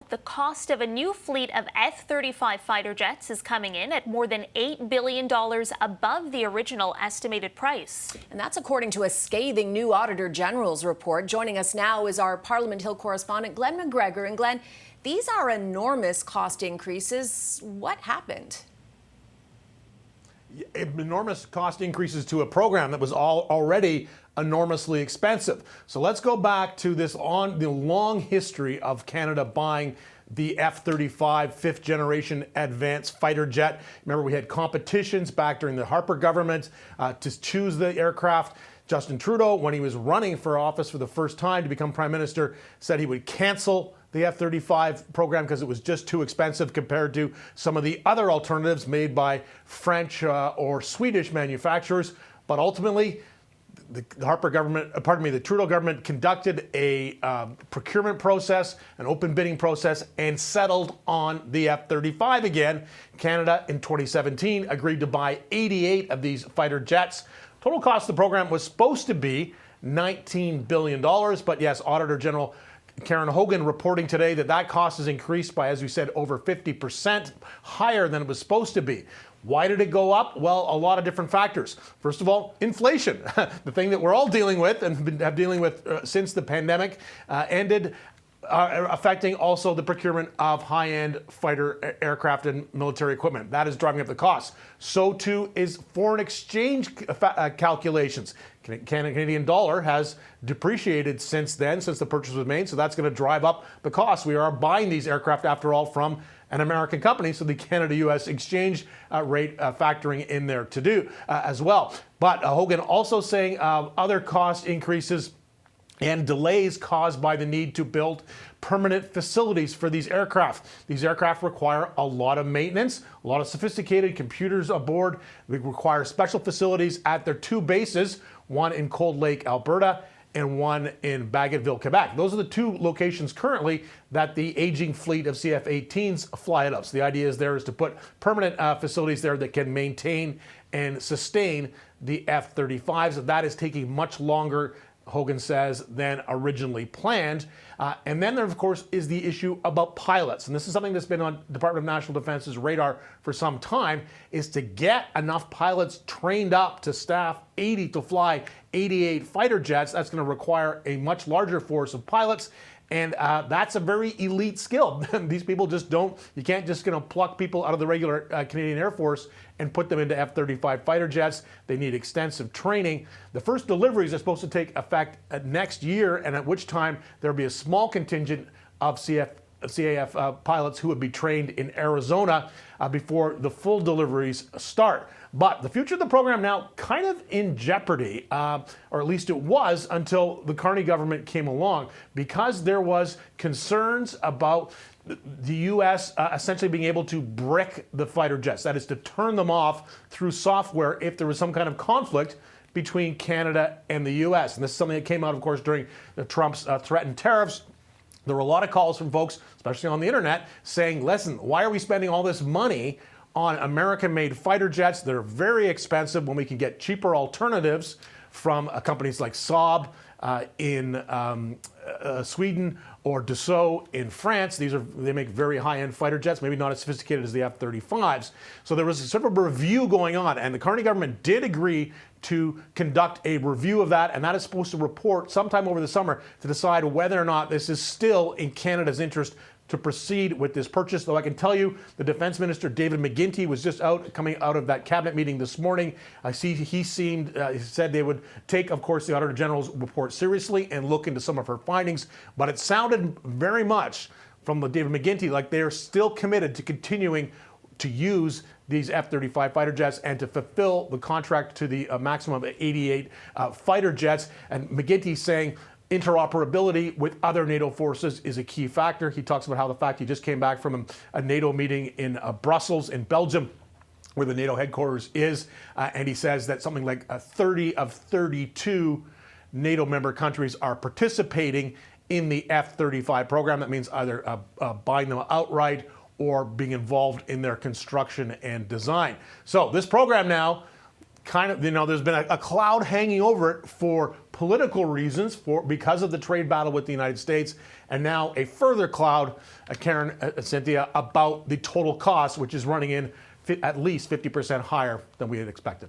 the cost of a new fleet of F-35 fighter jets is coming in at more than $8 billion above the original estimated price. And that's according to a scathing new Auditor General's report. Joining us now is our Parliament Hill correspondent, Glenn McGregor. And Glenn, these are enormous cost increases. What happened? Enormous cost increases to a program that was already enormously expensive. So let's go back to the long history of Canada buying the F-35 fifth generation advanced fighter jet. Remember, we had competitions back during the Harper government to choose the aircraft. Justin Trudeau, when he was running for office for the first time to become Prime Minister, said he would cancel the F-35 program because it was just too expensive compared to some of the other alternatives made by French or Swedish manufacturers. But ultimately, the Trudeau government conducted a procurement process, an open bidding process, and settled on the F-35 again. Canada in 2017 agreed to buy 88 of these fighter jets. Total cost of the program was supposed to be $19 billion, but yes, Auditor General Karen Hogan reporting today that cost has increased by, as we said, over 50% higher than it was supposed to be. Why did it go up? Well, a lot of different factors. First of all, inflation, the thing that we're all dealing with and have been dealing with since the pandemic ended, affecting also the procurement of high-end fighter aircraft and military equipment. That is driving up the costs. So too is foreign exchange calculations. Canadian dollar has depreciated since then, since the purchase was made, so that's going to drive up the cost. We are buying these aircraft, after all, from an American company, so the Canada-U.S. exchange rate factoring in there to do as well. But Hogan also saying other cost increases and delays caused by the need to build permanent facilities for these aircraft. These aircraft require a lot of maintenance, a lot of sophisticated computers aboard. They require special facilities at their two bases, one in Cold Lake, Alberta, and one in Bagotville, Quebec. Those are the two locations currently that the aging fleet of CF-18s fly out of. So the idea is to put permanent facilities there that can maintain and sustain the F-35s. That is taking much longer, Hogan says, than originally planned. And then there, of course, is the issue about pilots. And this is something that's been on Department of National Defense's radar for some time, is to get enough pilots trained up to staff 80 to fly 88 fighter jets. That's going to require a much larger force of pilots. And that's a very elite skill. These people just you can't just pluck people out of the regular Canadian Air Force and put them into F-35 fighter jets. They need extensive training. The first deliveries are supposed to take effect next year, and at which time there'll be a small contingent of CAF pilots who would be trained in Arizona before the full deliveries start. But the future of the program now kind of in jeopardy, or at least it was until the Carney government came along, because there was concerns about the U.S. Essentially being able to brick the fighter jets, that is to turn them off through software if there was some kind of conflict between Canada and the U.S. And this is something that came out, of course, during Trump's threatened tariffs. There were a lot of calls from folks, especially on the internet, saying, listen, why are we spending all this money on American-made fighter jets that are very expensive when we can get cheaper alternatives from companies like Saab in Sweden or Dassault in France? They make very high-end fighter jets, maybe not as sophisticated as the F-35s. So there was a sort of review going on, and the Carney government did agree to conduct a review of that, and that is supposed to report sometime over the summer to decide whether or not this is still in Canada's interest to proceed with this purchase. Though I can tell you, the Defense Minister, David McGuinty, was just coming out of that cabinet meeting this morning. He said they would take, of course, the Auditor General's report seriously and look into some of her findings. But it sounded very much from the David McGuinty like they're still committed to continuing to use these F-35 fighter jets and to fulfill the contract to the maximum of 88 fighter jets. And McGuinty saying interoperability with other NATO forces is a key factor. He talks about how the fact he just came back from a NATO meeting in Brussels in Belgium, where the NATO headquarters is, and he says that something like 30 of 32 NATO member countries are participating in the F-35 program. That means either buying them outright or being involved in their construction and design. So this program now kind of, there's been a cloud hanging over it for political reasons, because of the trade battle with the United States, and now a further cloud, Karen, Cynthia, about the total cost, which is running in at least 50% higher than we had expected.